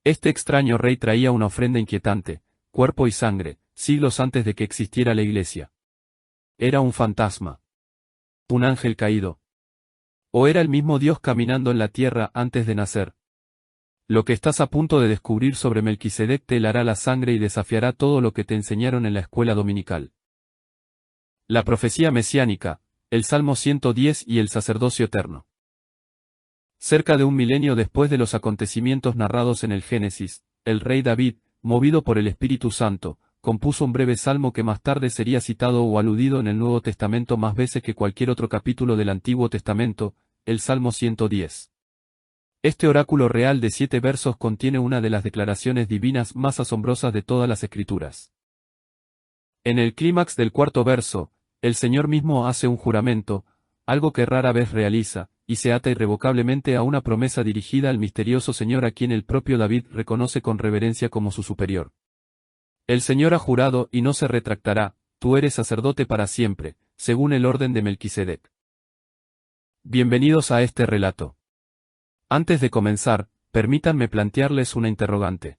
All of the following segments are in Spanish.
Este extraño rey traía una ofrenda inquietante, cuerpo y sangre, siglos antes de que existiera la iglesia. ¿Era un fantasma? ¿Un ángel caído? ¿O era el mismo Dios caminando en la tierra antes de nacer? Lo que estás a punto de descubrir sobre Melquisedec te helará la sangre y desafiará todo lo que te enseñaron en la escuela dominical. La profecía mesiánica, el Salmo 110 y el sacerdocio eterno. Cerca de un milenio después de los acontecimientos narrados en el Génesis, el rey David, movido por el Espíritu Santo, compuso un breve salmo que más tarde sería citado o aludido en el Nuevo Testamento más veces que cualquier otro capítulo del Antiguo Testamento, el Salmo 110. Este oráculo real de 7 versos contiene una de las declaraciones divinas más asombrosas de todas las Escrituras. En el clímax del cuarto verso, el Señor mismo hace un juramento, algo que rara vez realiza, y se ata irrevocablemente a una promesa dirigida al misterioso Señor a quien el propio David reconoce con reverencia como su superior. El Señor ha jurado y no se retractará, tú eres sacerdote para siempre, según el orden de Melquisedec. Bienvenidos a este relato. Antes de comenzar, permítanme plantearles una interrogante.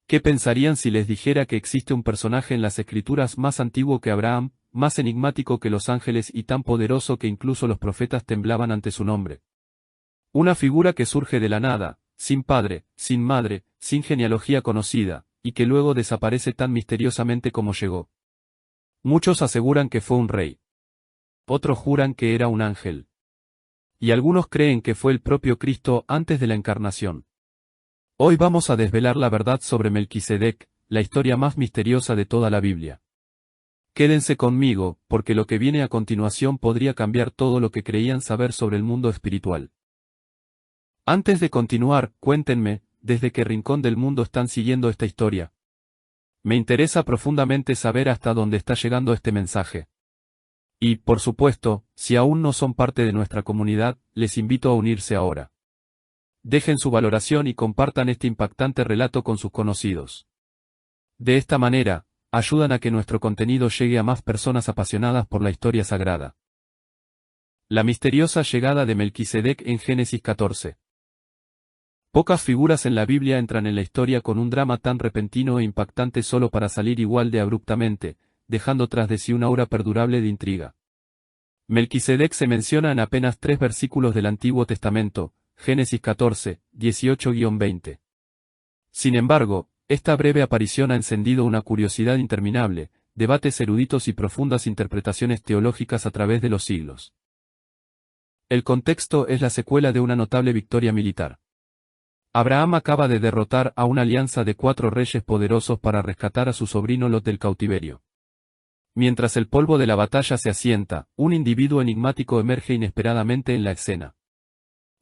¿Qué pensarían si les dijera que existe un personaje en las Escrituras más antiguo que Abraham, más enigmático que los ángeles y tan poderoso que incluso los profetas temblaban ante su nombre? Una figura que surge de la nada, sin padre, sin madre, sin genealogía conocida, y que luego desaparece tan misteriosamente como llegó. Muchos aseguran que fue un rey. Otros juran que era un ángel. Y algunos creen que fue el propio Cristo antes de la encarnación. Hoy vamos a desvelar la verdad sobre Melquisedec, la historia más misteriosa de toda la Biblia. Quédense conmigo, porque lo que viene a continuación podría cambiar todo lo que creían saber sobre el mundo espiritual. Antes de continuar, cuéntenme, ¿desde qué rincón del mundo están siguiendo esta historia? Me interesa profundamente saber hasta dónde está llegando este mensaje. Y, por supuesto, si aún no son parte de nuestra comunidad, les invito a unirse ahora. Dejen su valoración y compartan este impactante relato con sus conocidos. De esta manera, ayudan a que nuestro contenido llegue a más personas apasionadas por la historia sagrada. La misteriosa llegada de Melquisedec en Génesis 14. Pocas figuras en la Biblia entran en la historia con un drama tan repentino e impactante solo para salir igual de abruptamente, dejando tras de sí una aura perdurable de intriga. Melquisedec se menciona en apenas 3 versículos del Antiguo Testamento, Génesis 14, 18-20. Sin embargo, esta breve aparición ha encendido una curiosidad interminable, debates eruditos y profundas interpretaciones teológicas a través de los siglos. El contexto es la secuela de una notable victoria militar. Abraham acaba de derrotar a una alianza de 4 reyes poderosos para rescatar a su sobrino Lot del cautiverio. Mientras el polvo de la batalla se asienta, un individuo enigmático emerge inesperadamente en la escena.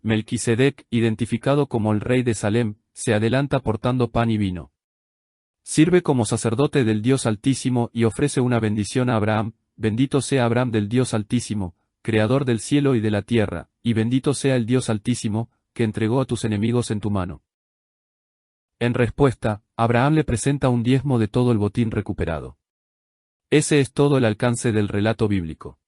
Melquisedec, identificado como el rey de Salem, se adelanta portando pan y vino. Sirve como sacerdote del Dios Altísimo y ofrece una bendición a Abraham: bendito sea Abraham del Dios Altísimo, creador del cielo y de la tierra, y bendito sea el Dios Altísimo, que entregó a tus enemigos en tu mano. En respuesta, Abraham le presenta un diezmo de todo el botín recuperado. Ese es todo el alcance del relato bíblico.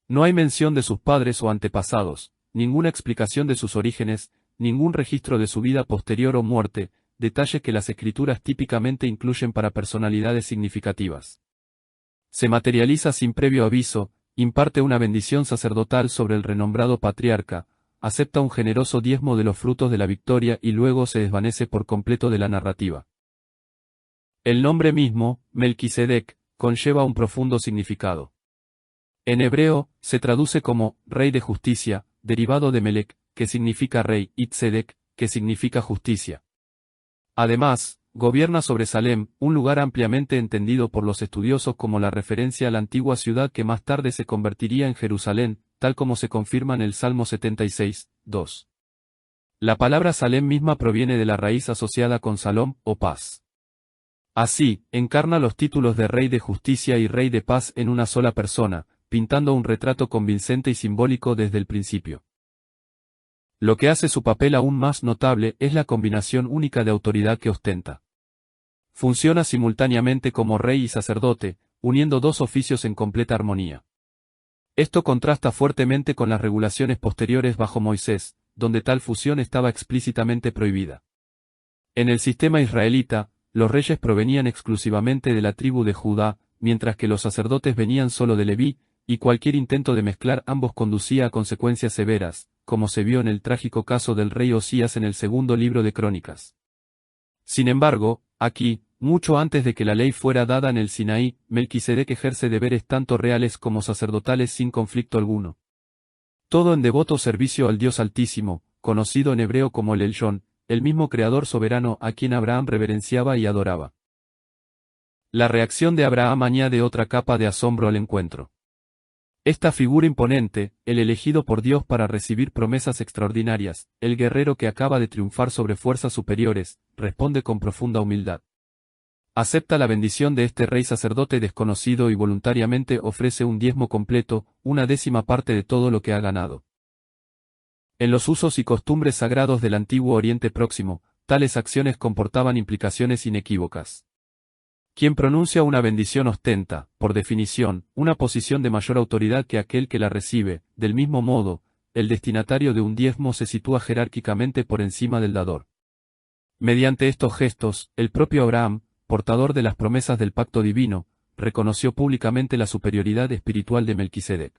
No hay mención de sus padres o antepasados, ninguna explicación de sus orígenes, ningún registro de su vida posterior o muerte, detalles que las Escrituras típicamente incluyen para personalidades significativas. Se materializa sin previo aviso, imparte una bendición sacerdotal sobre el renombrado patriarca, acepta un generoso diezmo de los frutos de la victoria y luego se desvanece por completo de la narrativa. El nombre mismo, Melquisedec, conlleva un profundo significado. En hebreo, se traduce como «rey de justicia», derivado de Melec, que significa rey, y Tzedek, que significa justicia. Además, gobierna sobre Salem, un lugar ampliamente entendido por los estudiosos como la referencia a la antigua ciudad que más tarde se convertiría en Jerusalén, tal como se confirma en el Salmo 76, 2. La palabra Salem misma proviene de la raíz asociada con Salom, o paz. Así, encarna los títulos de Rey de Justicia y Rey de Paz en una sola persona, pintando un retrato convincente y simbólico desde el principio. Lo que hace su papel aún más notable es la combinación única de autoridad que ostenta. Funciona simultáneamente como rey y sacerdote, uniendo 2 oficios en completa armonía. Esto contrasta fuertemente con las regulaciones posteriores bajo Moisés, donde tal fusión estaba explícitamente prohibida. En el sistema israelita, los reyes provenían exclusivamente de la tribu de Judá, mientras que los sacerdotes venían solo de Leví, y cualquier intento de mezclar ambos conducía a consecuencias severas, como se vio en el trágico caso del rey Osías en el segundo libro de Crónicas. Sin embargo, aquí, mucho antes de que la ley fuera dada en el Sinaí, Melquisedec ejerce deberes tanto reales como sacerdotales sin conflicto alguno. Todo en devoto servicio al Dios Altísimo, conocido en hebreo como el Elyon, el mismo Creador soberano a quien Abraham reverenciaba y adoraba. La reacción de Abraham añade otra capa de asombro al encuentro. Esta figura imponente, el elegido por Dios para recibir promesas extraordinarias, el guerrero que acaba de triunfar sobre fuerzas superiores, responde con profunda humildad. Acepta la bendición de este rey sacerdote desconocido y voluntariamente ofrece un diezmo completo, una décima parte de todo lo que ha ganado. En los usos y costumbres sagrados del antiguo Oriente Próximo, tales acciones comportaban implicaciones inequívocas. Quien pronuncia una bendición ostenta, por definición, una posición de mayor autoridad que aquel que la recibe. Del mismo modo, el destinatario de un diezmo se sitúa jerárquicamente por encima del dador. Mediante estos gestos, el propio Abraham, portador de las promesas del pacto divino, reconoció públicamente la superioridad espiritual de Melquisedec.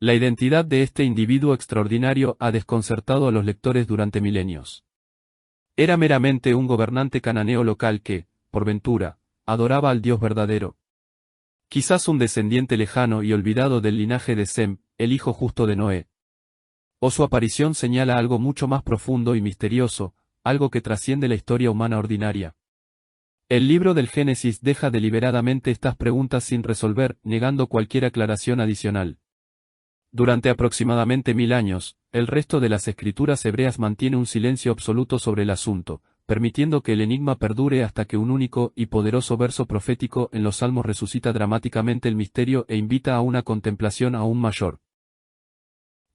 La identidad de este individuo extraordinario ha desconcertado a los lectores durante milenios. Era meramente un gobernante cananeo local que, por ventura, adoraba al Dios verdadero. Quizás un descendiente lejano y olvidado del linaje de Sem, el hijo justo de Noé. O su aparición señala algo mucho más profundo y misterioso, algo que trasciende la historia humana ordinaria. El libro del Génesis deja deliberadamente estas preguntas sin resolver, negando cualquier aclaración adicional. Durante aproximadamente 1000 años, el resto de las escrituras hebreas mantiene un silencio absoluto sobre el asunto, permitiendo que el enigma perdure hasta que un único y poderoso verso profético en los Salmos resucita dramáticamente el misterio e invita a una contemplación aún mayor.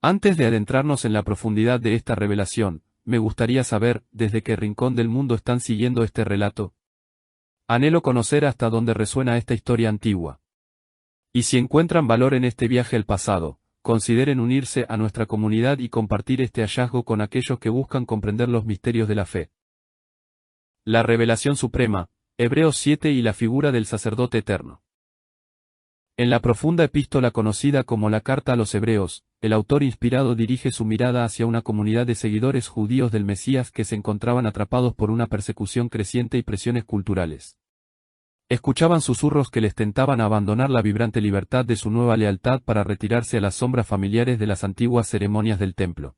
Antes de adentrarnos en la profundidad de esta revelación, me gustaría saber, ¿desde qué rincón del mundo están siguiendo este relato? Anhelo conocer hasta dónde resuena esta historia antigua. Y si encuentran valor en este viaje al pasado, consideren unirse a nuestra comunidad y compartir este hallazgo con aquellos que buscan comprender los misterios de la fe. La revelación suprema, Hebreos 7 y la figura del sacerdote eterno. En la profunda epístola conocida como la Carta a los Hebreos, el autor inspirado dirige su mirada hacia una comunidad de seguidores judíos del Mesías que se encontraban atrapados por una persecución creciente y presiones culturales. Escuchaban susurros que les tentaban a abandonar la vibrante libertad de su nueva lealtad para retirarse a las sombras familiares de las antiguas ceremonias del templo.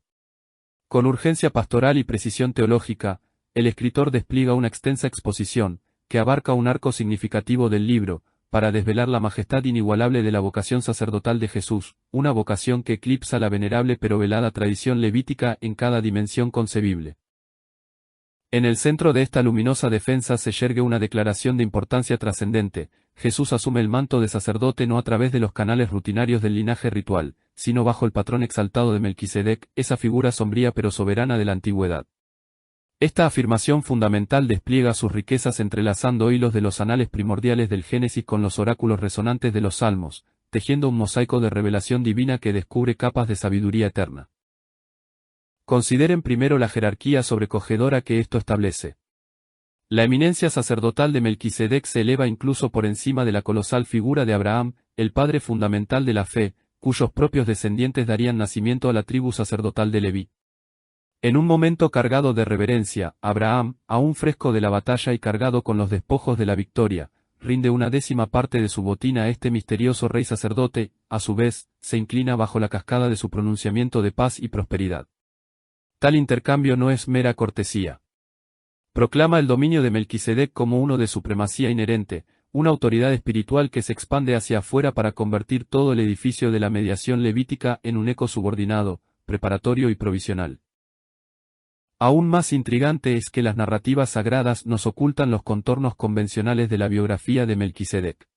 Con urgencia pastoral y precisión teológica, el escritor despliega una extensa exposición, que abarca un arco significativo del libro, para desvelar la majestad inigualable de la vocación sacerdotal de Jesús, una vocación que eclipsa la venerable pero velada tradición levítica en cada dimensión concebible. En el centro de esta luminosa defensa se yergue una declaración de importancia trascendente: Jesús asume el manto de sacerdote no a través de los canales rutinarios del linaje ritual, sino bajo el patrón exaltado de Melquisedec, esa figura sombría pero soberana de la antigüedad. Esta afirmación fundamental despliega sus riquezas entrelazando hilos de los anales primordiales del Génesis con los oráculos resonantes de los Salmos, tejiendo un mosaico de revelación divina que descubre capas de sabiduría eterna. Consideren primero la jerarquía sobrecogedora que esto establece. La eminencia sacerdotal de Melquisedec se eleva incluso por encima de la colosal figura de Abraham, el padre fundamental de la fe, cuyos propios descendientes darían nacimiento a la tribu sacerdotal de Leví. En un momento cargado de reverencia, Abraham, aún fresco de la batalla y cargado con los despojos de la victoria, rinde una décima parte de su botín a este misterioso rey sacerdote, a su vez, se inclina bajo la cascada de su pronunciamiento de paz y prosperidad. Tal intercambio no es mera cortesía. Proclama el dominio de Melquisedec como uno de supremacía inherente, una autoridad espiritual que se expande hacia afuera para convertir todo el edificio de la mediación levítica en un eco subordinado, preparatorio y provisional. Aún más intrigante es que las narrativas sagradas nos ocultan los contornos convencionales de la biografía de Melquisedec.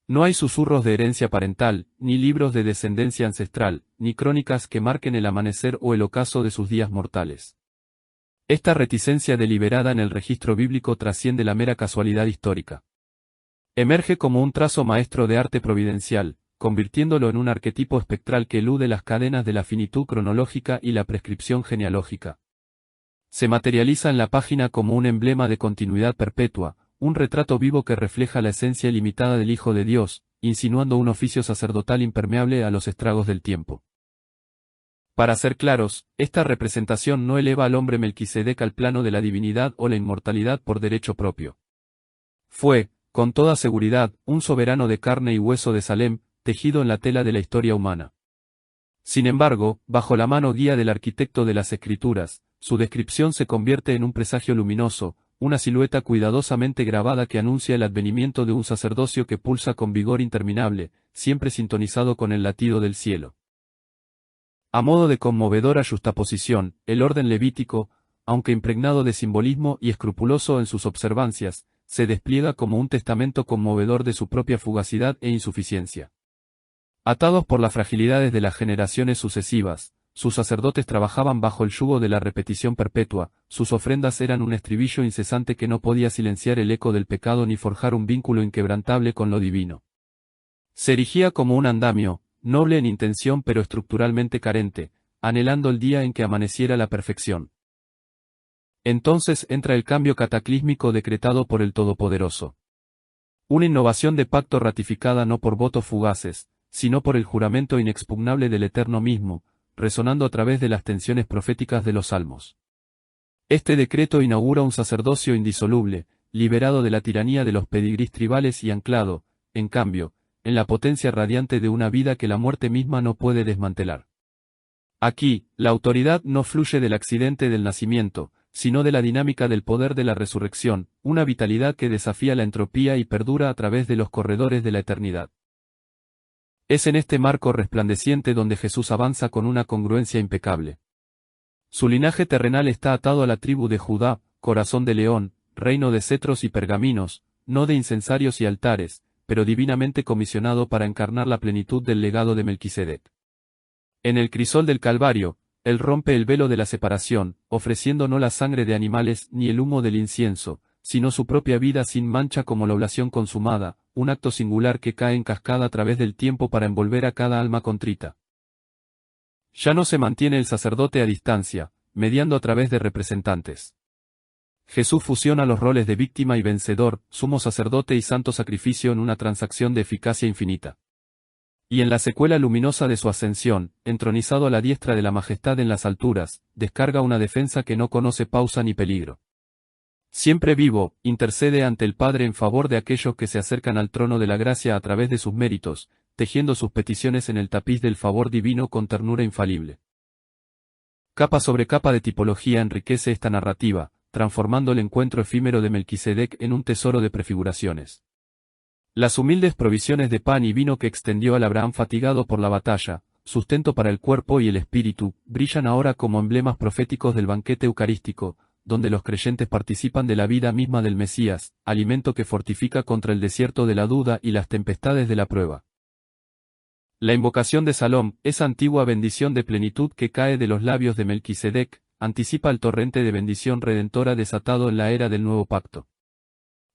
No hay susurros de herencia parental, ni libros de descendencia ancestral, ni crónicas que marquen el amanecer o el ocaso de sus días mortales. Esta reticencia deliberada en el registro bíblico trasciende la mera casualidad histórica. Emerge como un trazo maestro de arte providencial, convirtiéndolo en un arquetipo espectral que elude las cadenas de la finitud cronológica y la prescripción genealógica. Se materializa en la página como un emblema de continuidad perpetua, un retrato vivo que refleja la esencia ilimitada del Hijo de Dios, insinuando un oficio sacerdotal impermeable a los estragos del tiempo. Para ser claros, esta representación no eleva al hombre Melquisedec al plano de la divinidad o la inmortalidad por derecho propio. Fue, con toda seguridad, un soberano de carne y hueso de Salem, tejido en la tela de la historia humana. Sin embargo, bajo la mano guía del arquitecto de las Escrituras, su descripción se convierte en un presagio luminoso, una silueta cuidadosamente grabada que anuncia el advenimiento de un sacerdocio que pulsa con vigor interminable, siempre sintonizado con el latido del cielo. A modo de conmovedora justaposición, el orden levítico, aunque impregnado de simbolismo y escrupuloso en sus observancias, se despliega como un testamento conmovedor de su propia fugacidad e insuficiencia. Atados por las fragilidades de las generaciones sucesivas, sus sacerdotes trabajaban bajo el yugo de la repetición perpetua, sus ofrendas eran un estribillo incesante que no podía silenciar el eco del pecado ni forjar un vínculo inquebrantable con lo divino. Se erigía como un andamio, noble en intención pero estructuralmente carente, anhelando el día en que amaneciera la perfección. Entonces entra el cambio cataclísmico decretado por el Todopoderoso. Una innovación de pacto ratificada no por votos fugaces, sino por el juramento inexpugnable del Eterno mismo, resonando a través de las tensiones proféticas de los Salmos. Este decreto inaugura un sacerdocio indisoluble, liberado de la tiranía de los pedigrís tribales y anclado, en cambio, en la potencia radiante de una vida que la muerte misma no puede desmantelar. Aquí, la autoridad no fluye del accidente del nacimiento, sino de la dinámica del poder de la resurrección, una vitalidad que desafía la entropía y perdura a través de los corredores de la eternidad. Es en este marco resplandeciente donde Jesús avanza con una congruencia impecable. Su linaje terrenal está atado a la tribu de Judá, corazón de león, reino de cetros y pergaminos, no de incensarios y altares, pero divinamente comisionado para encarnar la plenitud del legado de Melquisedec. En el crisol del Calvario, él rompe el velo de la separación, ofreciendo no la sangre de animales ni el humo del incienso, sino su propia vida sin mancha como la oblación consumada, un acto singular que cae en cascada a través del tiempo para envolver a cada alma contrita. Ya no se mantiene el sacerdote a distancia, mediando a través de representantes. Jesús fusiona los roles de víctima y vencedor, sumo sacerdote y santo sacrificio en una transacción de eficacia infinita. Y en la secuela luminosa de su ascensión, entronizado a la diestra de la majestad en las alturas, descarga una defensa que no conoce pausa ni peligro. Siempre vivo, intercede ante el Padre en favor de aquellos que se acercan al trono de la gracia a través de sus méritos, tejiendo sus peticiones en el tapiz del favor divino con ternura infalible. Capa sobre capa de tipología enriquece esta narrativa, transformando el encuentro efímero de Melquisedec en un tesoro de prefiguraciones. Las humildes provisiones de pan y vino que extendió al Abraham fatigado por la batalla, sustento para el cuerpo y el espíritu, brillan ahora como emblemas proféticos del banquete eucarístico, donde los creyentes participan de la vida misma del Mesías, alimento que fortifica contra el desierto de la duda y las tempestades de la prueba. La invocación de Salom, esa antigua bendición de plenitud que cae de los labios de Melquisedec, anticipa el torrente de bendición redentora desatado en la era del nuevo pacto.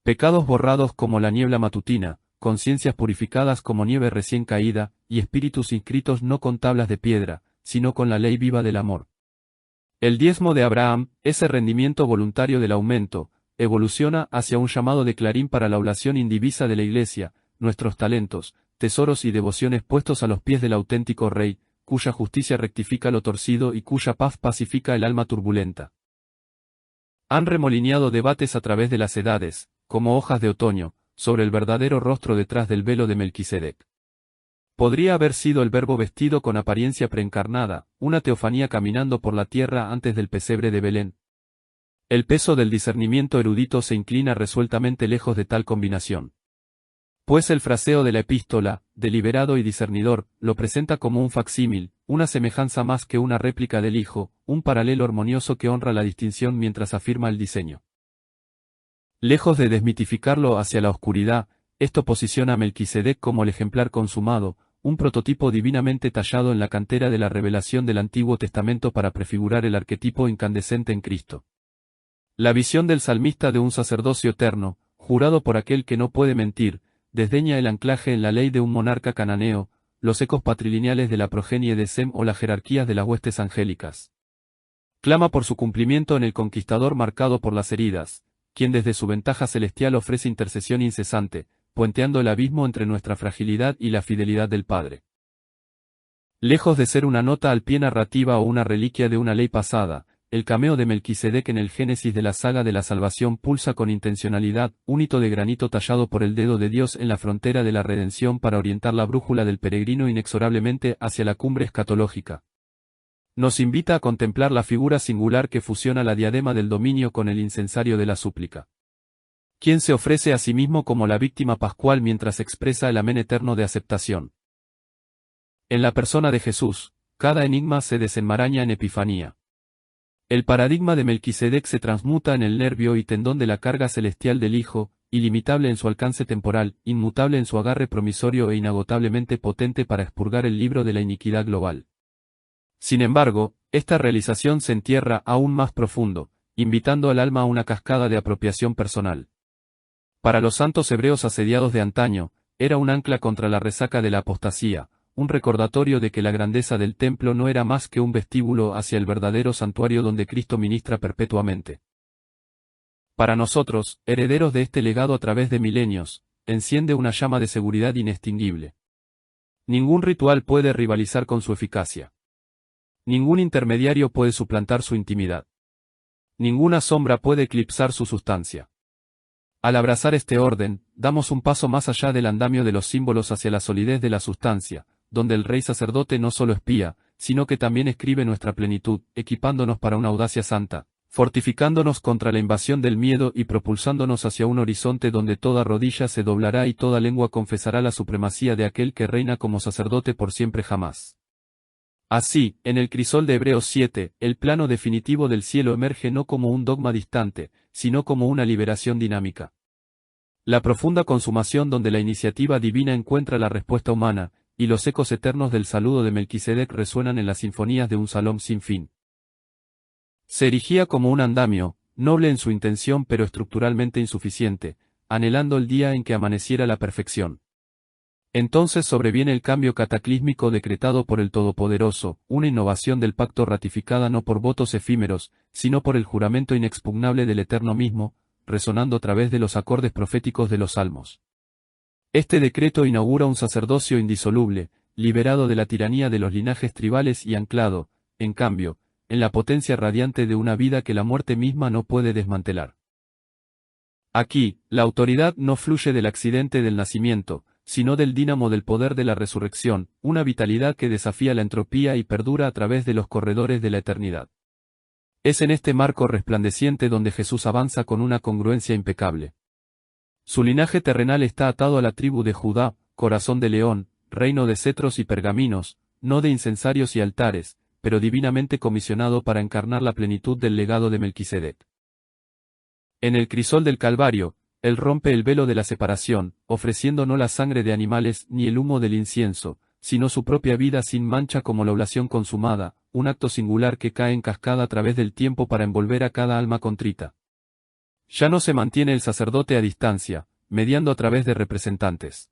Pecados borrados como la niebla matutina, conciencias purificadas como nieve recién caída, y espíritus inscritos no con tablas de piedra, sino con la ley viva del amor. El diezmo de Abraham, ese rendimiento voluntario del aumento, evoluciona hacia un llamado de clarín para la oblación indivisa de la Iglesia, nuestros talentos, tesoros y devociones puestos a los pies del auténtico Rey, cuya justicia rectifica lo torcido y cuya paz pacifica el alma turbulenta. Han remolineado debates a través de las edades, como hojas de otoño, sobre el verdadero rostro detrás del velo de Melquisedec. Podría haber sido el Verbo vestido con apariencia preencarnada, una teofanía caminando por la tierra antes del pesebre de Belén. El peso del discernimiento erudito se inclina resueltamente lejos de tal combinación. Pues el fraseo de la epístola, deliberado y discernidor, lo presenta como un facsímil, una semejanza más que una réplica del Hijo, un paralelo armonioso que honra la distinción mientras afirma el diseño. Lejos de desmitificarlo hacia la oscuridad, esto posiciona a Melquisedec como el ejemplar consumado, un prototipo divinamente tallado en la cantera de la revelación del Antiguo Testamento para prefigurar el arquetipo incandescente en Cristo. La visión del salmista de un sacerdocio eterno, jurado por aquel que no puede mentir, desdeña el anclaje en la ley de un monarca cananeo, los ecos patrilineales de la progenie de Sem o las jerarquías de las huestes angélicas. Clama por su cumplimiento en el conquistador marcado por las heridas, quien desde su ventaja celestial ofrece intercesión incesante, puenteando el abismo entre nuestra fragilidad y la fidelidad del Padre. Lejos de ser una nota al pie narrativa o una reliquia de una ley pasada, el cameo de Melquisedec en el génesis de la saga de la salvación pulsa con intencionalidad, un hito de granito tallado por el dedo de Dios en la frontera de la redención para orientar la brújula del peregrino inexorablemente hacia la cumbre escatológica. Nos invita a contemplar la figura singular que fusiona la diadema del dominio con el incensario de la súplica. Quien se ofrece a sí mismo como la víctima pascual mientras expresa el amén eterno de aceptación. En la persona de Jesús, cada enigma se desenmaraña en epifanía. El paradigma de Melquisedec se transmuta en el nervio y tendón de la carga celestial del Hijo, ilimitable en su alcance temporal, inmutable en su agarre promisorio e inagotablemente potente para expurgar el libro de la iniquidad global. Sin embargo, esta realización se entierra aún más profundo, invitando al alma a una cascada de apropiación personal. Para los santos hebreos asediados de antaño, era un ancla contra la resaca de la apostasía, un recordatorio de que la grandeza del templo no era más que un vestíbulo hacia el verdadero santuario donde Cristo ministra perpetuamente. Para nosotros, herederos de este legado a través de milenios, enciende una llama de seguridad inextinguible. Ningún ritual puede rivalizar con su eficacia. Ningún intermediario puede suplantar su intimidad. Ninguna sombra puede eclipsar su sustancia. Al abrazar este orden, damos un paso más allá del andamio de los símbolos hacia la solidez de la sustancia, donde el rey sacerdote no solo espía, sino que también escribe nuestra plenitud, equipándonos para una audacia santa, fortificándonos contra la invasión del miedo y propulsándonos hacia un horizonte donde toda rodilla se doblará y toda lengua confesará la supremacía de aquel que reina como sacerdote por siempre jamás. Así, en el crisol de Hebreos 7, el plano definitivo del cielo emerge no como un dogma distante, sino como una liberación dinámica. La profunda consumación donde la iniciativa divina encuentra la respuesta humana, y los ecos eternos del saludo de Melquisedec resuenan en las sinfonías de un salón sin fin. Se erigía como un andamio, noble en su intención pero estructuralmente insuficiente, anhelando el día en que amaneciera la perfección. Entonces sobreviene el cambio cataclísmico decretado por el Todopoderoso, una innovación del pacto ratificada no por votos efímeros, sino por el juramento inexpugnable del Eterno mismo, resonando a través de los acordes proféticos de los Salmos. Este decreto inaugura un sacerdocio indisoluble, liberado de la tiranía de los linajes tribales y anclado, en cambio, en la potencia radiante de una vida que la muerte misma no puede desmantelar. Aquí, la autoridad no fluye del accidente del nacimiento, sino del dínamo del poder de la resurrección, una vitalidad que desafía la entropía y perdura a través de los corredores de la eternidad. Es en este marco resplandeciente donde Jesús avanza con una congruencia impecable. Su linaje terrenal está atado a la tribu de Judá, corazón de león, reino de cetros y pergaminos, no de incensarios y altares, pero divinamente comisionado para encarnar la plenitud del legado de Melquisedec. En el crisol del Calvario, Él rompe el velo de la separación, ofreciendo no la sangre de animales ni el humo del incienso, sino su propia vida sin mancha como la oblación consumada, un acto singular que cae en cascada a través del tiempo para envolver a cada alma contrita. Ya no se mantiene el sacerdote a distancia, mediando a través de representantes.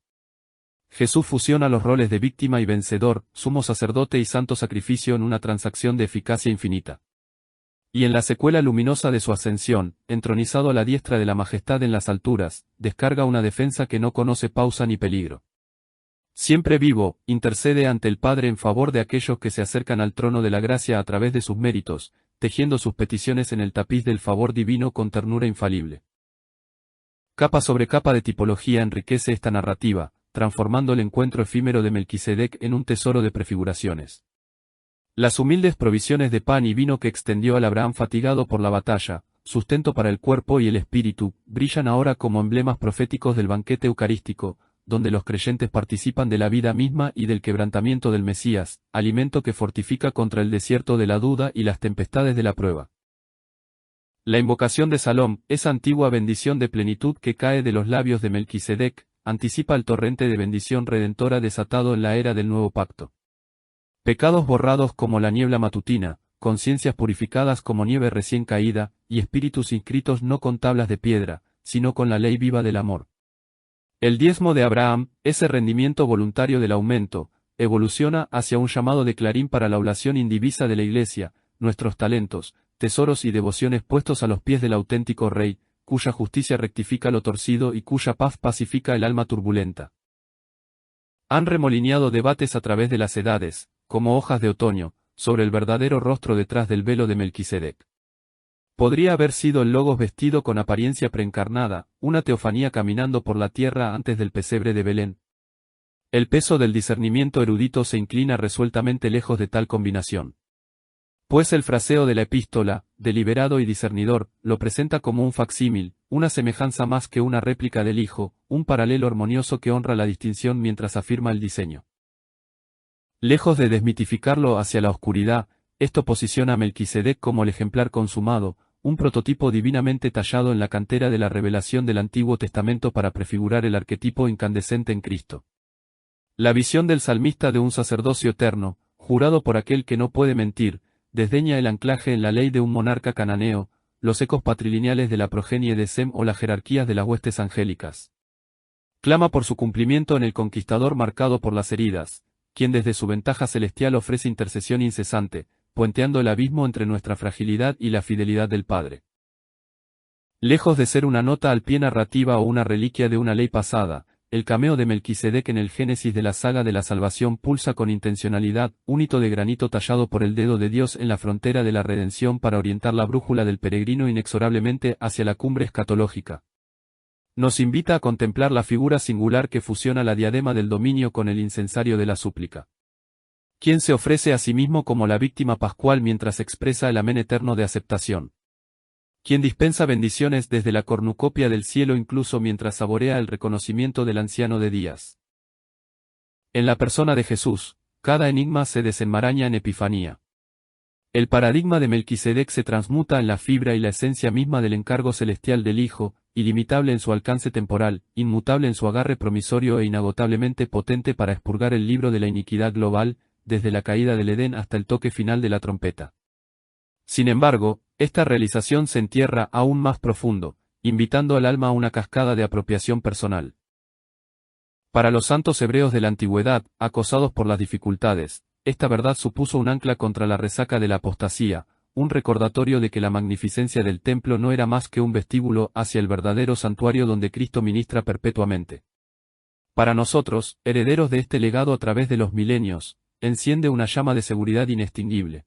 Jesús fusiona los roles de víctima y vencedor, sumo sacerdote y santo sacrificio en una transacción de eficacia infinita. Y en la secuela luminosa de su ascensión, entronizado a la diestra de la majestad en las alturas, descarga una defensa que no conoce pausa ni peligro. Siempre vivo, intercede ante el Padre en favor de aquellos que se acercan al trono de la gracia a través de sus méritos, tejiendo sus peticiones en el tapiz del favor divino con ternura infalible. Capa sobre capa de tipología enriquece esta narrativa, transformando el encuentro efímero de Melquisedec en un tesoro de prefiguraciones. Las humildes provisiones de pan y vino que extendió al Abraham fatigado por la batalla, sustento para el cuerpo y el espíritu, brillan ahora como emblemas proféticos del banquete eucarístico, donde los creyentes participan de la vida misma y del quebrantamiento del Mesías, alimento que fortifica contra el desierto de la duda y las tempestades de la prueba. La invocación de Salom, esa antigua bendición de plenitud que cae de los labios de Melquisedec, anticipa el torrente de bendición redentora desatado en la era del nuevo pacto. Pecados borrados como la niebla matutina, conciencias purificadas como nieve recién caída, y espíritus inscritos no con tablas de piedra, sino con la ley viva del amor. El diezmo de Abraham, ese rendimiento voluntario del aumento, evoluciona hacia un llamado de clarín para la oblación indivisa de la Iglesia, nuestros talentos, tesoros y devociones puestos a los pies del auténtico Rey, cuya justicia rectifica lo torcido y cuya paz pacifica el alma turbulenta. Han remolineado debates a través de las edades, como hojas de otoño, sobre el verdadero rostro detrás del velo de Melquisedec. Podría haber sido el Logos vestido con apariencia preencarnada, una teofanía caminando por la tierra antes del pesebre de Belén. El peso del discernimiento erudito se inclina resueltamente lejos de tal combinación. Pues el fraseo de la epístola, deliberado y discernidor, lo presenta como un facsímil, una semejanza más que una réplica del Hijo, un paralelo armonioso que honra la distinción mientras afirma el diseño. Lejos de desmitificarlo hacia la oscuridad, esto posiciona a Melquisedec como el ejemplar consumado, un prototipo divinamente tallado en la cantera de la revelación del Antiguo Testamento para prefigurar el arquetipo incandescente en Cristo. La visión del salmista de un sacerdocio eterno, jurado por aquel que no puede mentir, desdeña el anclaje en la ley de un monarca cananeo, los ecos patrilineales de la progenie de Sem o las jerarquías de las huestes angélicas. Clama por su cumplimiento en el conquistador marcado por las heridas, quien desde su ventaja celestial ofrece intercesión incesante, puenteando el abismo entre nuestra fragilidad y la fidelidad del Padre. Lejos de ser una nota al pie narrativa o una reliquia de una ley pasada, el cameo de Melquisedec en el génesis de la saga de la salvación pulsa con intencionalidad, un hito de granito tallado por el dedo de Dios en la frontera de la redención para orientar la brújula del peregrino inexorablemente hacia la cumbre escatológica. Nos invita a contemplar la figura singular que fusiona la diadema del dominio con el incensario de la súplica. Quien se ofrece a sí mismo como la víctima pascual mientras expresa el amén eterno de aceptación. Quien dispensa bendiciones desde la cornucopia del cielo incluso mientras saborea el reconocimiento del anciano de días. En la persona de Jesús, cada enigma se desenmaraña en epifanía. El paradigma de Melquisedec se transmuta en la fibra y la esencia misma del encargo celestial del Hijo, ilimitable en su alcance temporal, inmutable en su agarre promisorio e inagotablemente potente para expurgar el libro de la iniquidad global, desde la caída del Edén hasta el toque final de la trompeta. Sin embargo, esta realización se entierra aún más profundo, invitando al alma a una cascada de apropiación personal. Para los santos hebreos de la antigüedad, acosados por las dificultades, esta verdad supuso un ancla contra la resaca de la apostasía, un recordatorio de que la magnificencia del templo no era más que un vestíbulo hacia el verdadero santuario donde Cristo ministra perpetuamente. Para nosotros, herederos de este legado a través de los milenios, enciende una llama de seguridad inextinguible.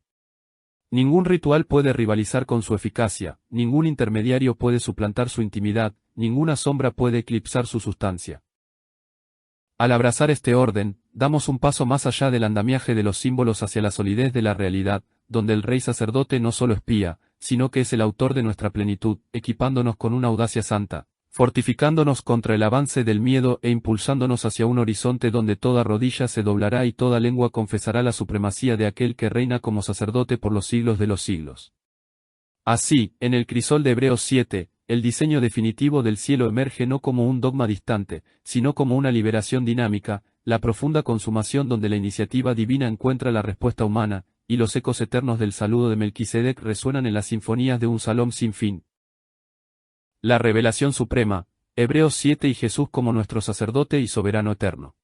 Ningún ritual puede rivalizar con su eficacia, ningún intermediario puede suplantar su intimidad, ninguna sombra puede eclipsar su sustancia. Al abrazar este orden, damos un paso más allá del andamiaje de los símbolos hacia la solidez de la realidad, donde el rey sacerdote no solo espía, sino que es el autor de nuestra plenitud, equipándonos con una audacia santa, fortificándonos contra el avance del miedo e impulsándonos hacia un horizonte donde toda rodilla se doblará y toda lengua confesará la supremacía de aquel que reina como sacerdote por los siglos de los siglos. Así, en el crisol de Hebreos 7, el diseño definitivo del cielo emerge no como un dogma distante, sino como una liberación dinámica, la profunda consumación donde la iniciativa divina encuentra la respuesta humana, y los ecos eternos del saludo de Melquisedec resuenan en las sinfonías de un salón sin fin. La revelación suprema, Hebreos 7 y Jesús como nuestro sacerdote y soberano eterno.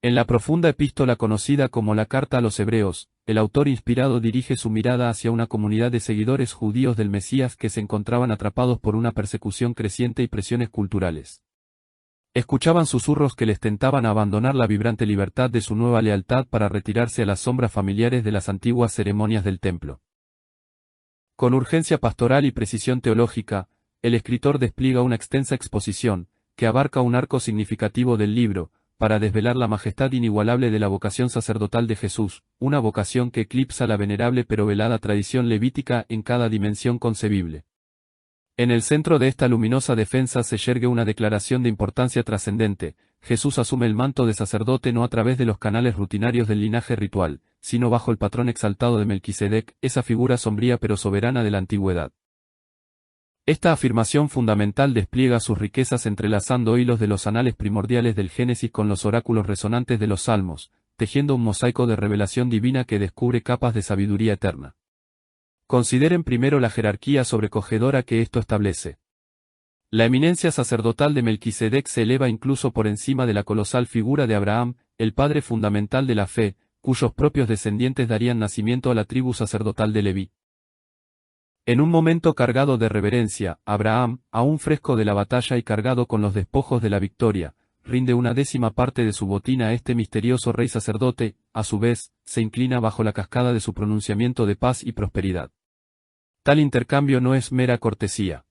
En la profunda epístola conocida como la Carta a los Hebreos, el autor inspirado dirige su mirada hacia una comunidad de seguidores judíos del Mesías que se encontraban atrapados por una persecución creciente y presiones culturales. Escuchaban susurros que les tentaban a abandonar la vibrante libertad de su nueva lealtad para retirarse a las sombras familiares de las antiguas ceremonias del templo. Con urgencia pastoral y precisión teológica, el escritor despliega una extensa exposición, que abarca un arco significativo del libro, para desvelar la majestad inigualable de la vocación sacerdotal de Jesús, una vocación que eclipsa la venerable pero velada tradición levítica en cada dimensión concebible. En el centro de esta luminosa defensa se yergue una declaración de importancia trascendente: Jesús asume el manto de sacerdote no a través de los canales rutinarios del linaje ritual, sino bajo el patrón exaltado de Melquisedec, esa figura sombría pero soberana de la antigüedad. Esta afirmación fundamental despliega sus riquezas entrelazando hilos de los anales primordiales del Génesis con los oráculos resonantes de los Salmos, tejiendo un mosaico de revelación divina que descubre capas de sabiduría eterna. Consideren primero la jerarquía sobrecogedora que esto establece. La eminencia sacerdotal de Melquisedec se eleva incluso por encima de la colosal figura de Abraham, el padre fundamental de la fe, cuyos propios descendientes darían nacimiento a la tribu sacerdotal de Leví. En un momento cargado de reverencia, Abraham, aún fresco de la batalla y cargado con los despojos de la victoria, rinde una décima parte de su botín a este misterioso rey sacerdote, a su vez, se inclina bajo la cascada de su pronunciamiento de paz y prosperidad. Tal intercambio no es mera cortesía.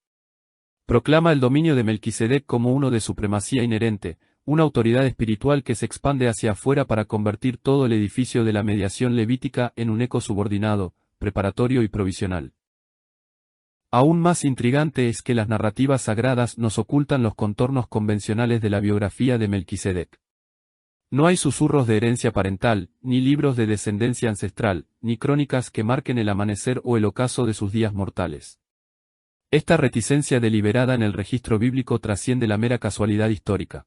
Proclama el dominio de Melquisedec como uno de supremacía inherente, una autoridad espiritual que se expande hacia afuera para convertir todo el edificio de la mediación levítica en un eco subordinado, preparatorio y provisional. Aún más intrigante es que las narrativas sagradas nos ocultan los contornos convencionales de la biografía de Melquisedec. No hay susurros de herencia parental, ni libros de descendencia ancestral, ni crónicas que marquen el amanecer o el ocaso de sus días mortales. Esta reticencia deliberada en el registro bíblico trasciende la mera casualidad histórica.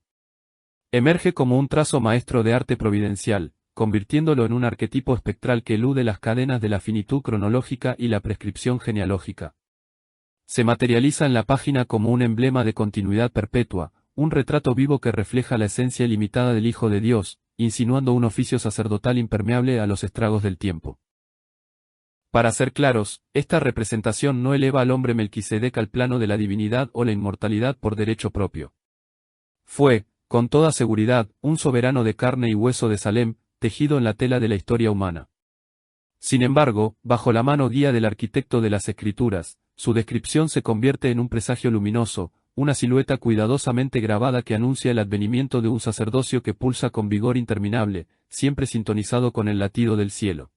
Emerge como un trazo maestro de arte providencial, convirtiéndolo en un arquetipo espectral que elude las cadenas de la finitud cronológica y la prescripción genealógica. Se materializa en la página como un emblema de continuidad perpetua, un retrato vivo que refleja la esencia ilimitada del Hijo de Dios, insinuando un oficio sacerdotal impermeable a los estragos del tiempo. Para ser claros, esta representación no eleva al hombre Melquisedec al plano de la divinidad o la inmortalidad por derecho propio. Fue, con toda seguridad, un soberano de carne y hueso de Salem, tejido en la tela de la historia humana. Sin embargo, bajo la mano guía del arquitecto de las Escrituras, su descripción se convierte en un presagio luminoso, una silueta cuidadosamente grabada que anuncia el advenimiento de un sacerdocio que pulsa con vigor interminable, siempre sintonizado con el latido del cielo.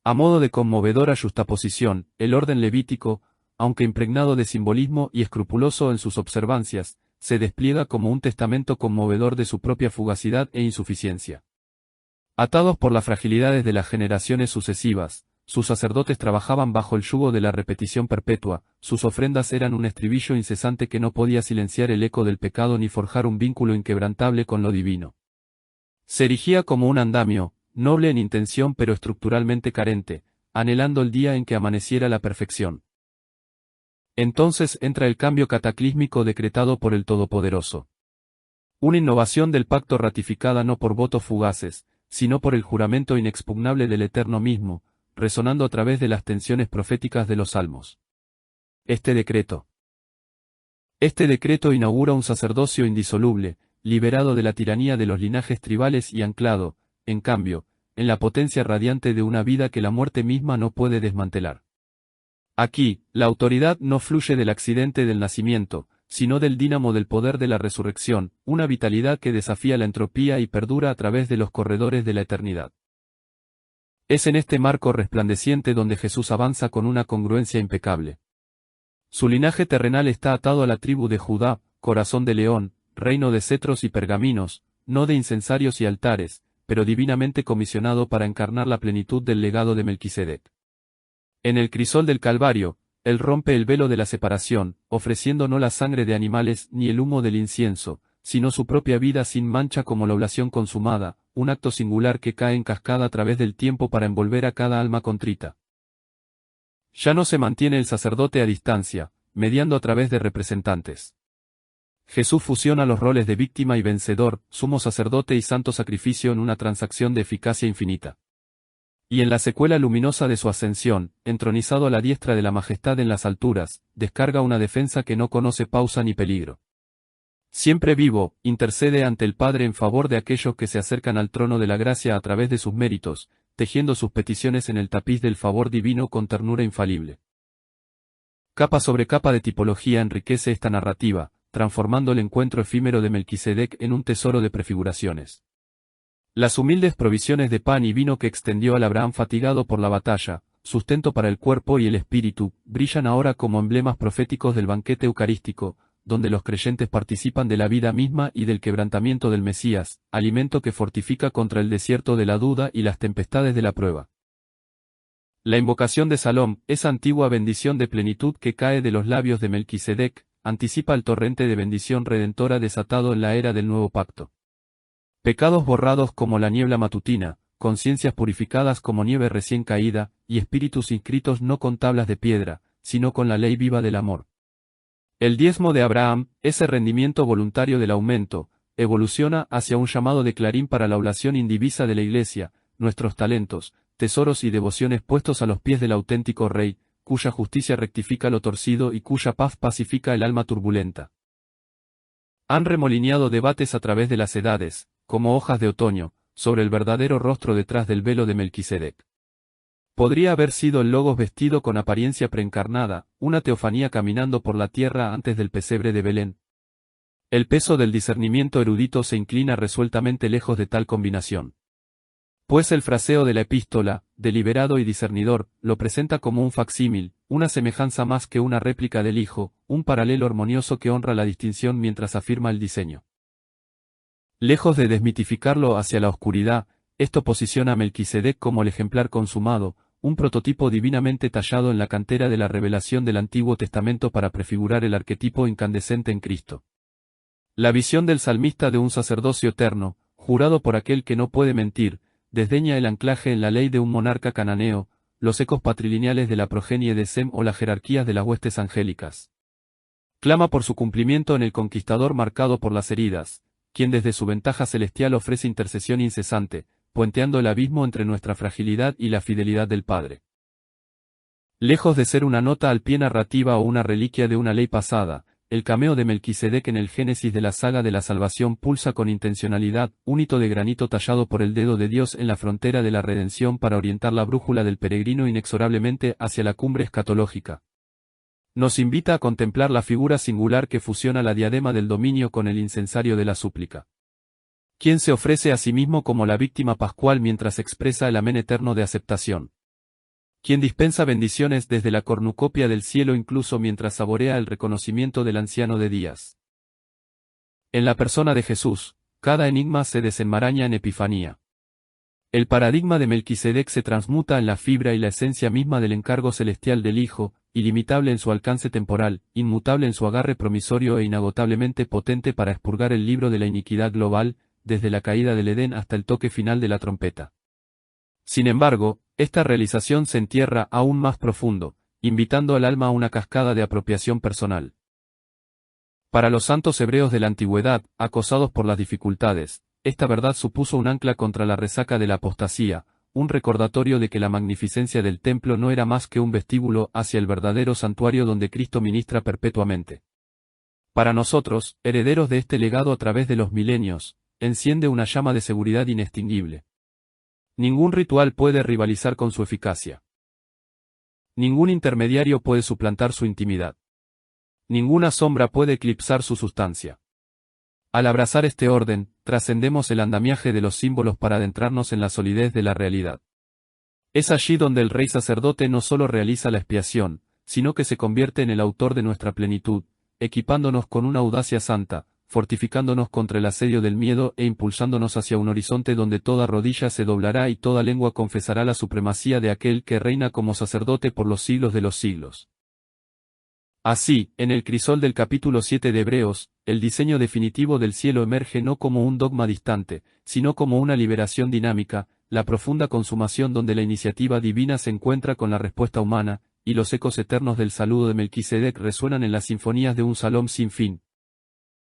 A modo de conmovedora justaposición, el orden levítico, aunque impregnado de simbolismo y escrupuloso en sus observancias, se despliega como un testamento conmovedor de su propia fugacidad e insuficiencia. Atados por las fragilidades de las generaciones sucesivas, sus sacerdotes trabajaban bajo el yugo de la repetición perpetua, sus ofrendas eran un estribillo incesante que no podía silenciar el eco del pecado ni forjar un vínculo inquebrantable con lo divino. Se erigía como un andamio, noble en intención pero estructuralmente carente, anhelando el día en que amaneciera la perfección. Entonces entra el cambio cataclísmico decretado por el Todopoderoso. Una innovación del pacto ratificada no por votos fugaces, sino por el juramento inexpugnable del Eterno mismo, resonando a través de las tensiones proféticas de los Salmos. Este decreto inaugura un sacerdocio indisoluble, liberado de la tiranía de los linajes tribales y anclado, en cambio, en la potencia radiante de una vida que la muerte misma no puede desmantelar. Aquí, la autoridad no fluye del accidente del nacimiento, sino del dínamo del poder de la resurrección, una vitalidad que desafía la entropía y perdura a través de los corredores de la eternidad. Es en este marco resplandeciente donde Jesús avanza con una congruencia impecable. Su linaje terrenal está atado a la tribu de Judá, corazón de león, reino de cetros y pergaminos, no de incensarios y altares, pero divinamente comisionado para encarnar la plenitud del legado de Melquisedec. En el crisol del Calvario, él rompe el velo de la separación, ofreciendo no la sangre de animales ni el humo del incienso, sino su propia vida sin mancha como la oblación consumada, un acto singular que cae en cascada a través del tiempo para envolver a cada alma contrita. Ya no se mantiene el sacerdote a distancia, mediando a través de representantes. Jesús fusiona los roles de víctima y vencedor, sumo sacerdote y santo sacrificio en una transacción de eficacia infinita. Y en la secuela luminosa de su ascensión, entronizado a la diestra de la majestad en las alturas, descarga una defensa que no conoce pausa ni peligro. Siempre vivo, intercede ante el Padre en favor de aquellos que se acercan al trono de la gracia a través de sus méritos, tejiendo sus peticiones en el tapiz del favor divino con ternura infalible. Capa sobre capa de tipología enriquece esta narrativa, transformando el encuentro efímero de Melquisedec en un tesoro de prefiguraciones. Las humildes provisiones de pan y vino que extendió al Abraham fatigado por la batalla, sustento para el cuerpo y el espíritu, brillan ahora como emblemas proféticos del banquete eucarístico, donde los creyentes participan de la vida misma y del quebrantamiento del Mesías, alimento que fortifica contra el desierto de la duda y las tempestades de la prueba. La invocación de Salom, esa antigua bendición de plenitud que cae de los labios de Melquisedec, anticipa el torrente de bendición redentora desatado en la era del nuevo pacto. Pecados borrados como la niebla matutina, conciencias purificadas como nieve recién caída, y espíritus inscritos no con tablas de piedra, sino con la ley viva del amor. El diezmo de Abraham, ese rendimiento voluntario del aumento, evoluciona hacia un llamado de clarín para la oblación indivisa de la Iglesia, nuestros talentos, tesoros y devociones puestos a los pies del auténtico Rey, cuya justicia rectifica lo torcido y cuya paz pacifica el alma turbulenta. Han remolineado debates a través de las edades, como hojas de otoño, sobre el verdadero rostro detrás del velo de Melquisedec. Podría haber sido el Logos vestido con apariencia preencarnada, una teofanía caminando por la tierra antes del pesebre de Belén. El peso del discernimiento erudito se inclina resueltamente lejos de tal combinación. Pues el fraseo de la epístola, deliberado y discernidor, lo presenta como un facsímil, una semejanza más que una réplica del Hijo, un paralelo armonioso que honra la distinción mientras afirma el diseño. Lejos de desmitificarlo hacia la oscuridad, esto posiciona a Melquisedec como el ejemplar consumado, un prototipo divinamente tallado en la cantera de la revelación del Antiguo Testamento para prefigurar el arquetipo incandescente en Cristo. La visión del salmista de un sacerdocio eterno, jurado por aquel que no puede mentir, desdeña el anclaje en la ley de un monarca cananeo, los ecos patrilineales de la progenie de Sem o las jerarquías de las huestes angélicas. Clama por su cumplimiento en el conquistador marcado por las heridas, quien desde su ventaja celestial ofrece intercesión incesante, puenteando el abismo entre nuestra fragilidad y la fidelidad del Padre. Lejos de ser una nota al pie narrativa o una reliquia de una ley pasada, el cameo de Melquisedec en el génesis de la saga de la salvación pulsa con intencionalidad, un hito de granito tallado por el dedo de Dios en la frontera de la redención para orientar la brújula del peregrino inexorablemente hacia la cumbre escatológica. Nos invita a contemplar la figura singular que fusiona la diadema del dominio con el incensario de la súplica. Quien se ofrece a sí mismo como la víctima pascual mientras expresa el amén eterno de aceptación. Quien dispensa bendiciones desde la cornucopia del cielo incluso mientras saborea el reconocimiento del anciano de días. En la persona de Jesús, cada enigma se desenmaraña en epifanía. El paradigma de Melquisedec se transmuta en la fibra y la esencia misma del encargo celestial del Hijo, ilimitable en su alcance temporal, inmutable en su agarre promisorio e inagotablemente potente para expurgar el libro de la iniquidad global, desde la caída del Edén hasta el toque final de la trompeta. Sin embargo, esta realización se entierra aún más profundo, invitando al alma a una cascada de apropiación personal. Para los santos hebreos de la antigüedad, acosados por las dificultades, esta verdad supuso un ancla contra la resaca de la apostasía, un recordatorio de que la magnificencia del templo no era más que un vestíbulo hacia el verdadero santuario donde Cristo ministra perpetuamente. Para nosotros, herederos de este legado a través de los milenios, enciende una llama de seguridad inextinguible. Ningún ritual puede rivalizar con su eficacia. Ningún intermediario puede suplantar su intimidad. Ninguna sombra puede eclipsar su sustancia. Al abrazar este orden, trascendemos el andamiaje de los símbolos para adentrarnos en la solidez de la realidad. Es allí donde el rey sacerdote no solo realiza la expiación, sino que se convierte en el autor de nuestra plenitud, equipándonos con una audacia santa, fortificándonos contra el asedio del miedo e impulsándonos hacia un horizonte donde toda rodilla se doblará y toda lengua confesará la supremacía de aquel que reina como sacerdote por los siglos de los siglos. Así, en el crisol del capítulo 7 de Hebreos, el diseño definitivo del cielo emerge no como un dogma distante, sino como una liberación dinámica, la profunda consumación donde la iniciativa divina se encuentra con la respuesta humana, y los ecos eternos del saludo de Melquisedec resuenan en las sinfonías de un salom sin fin.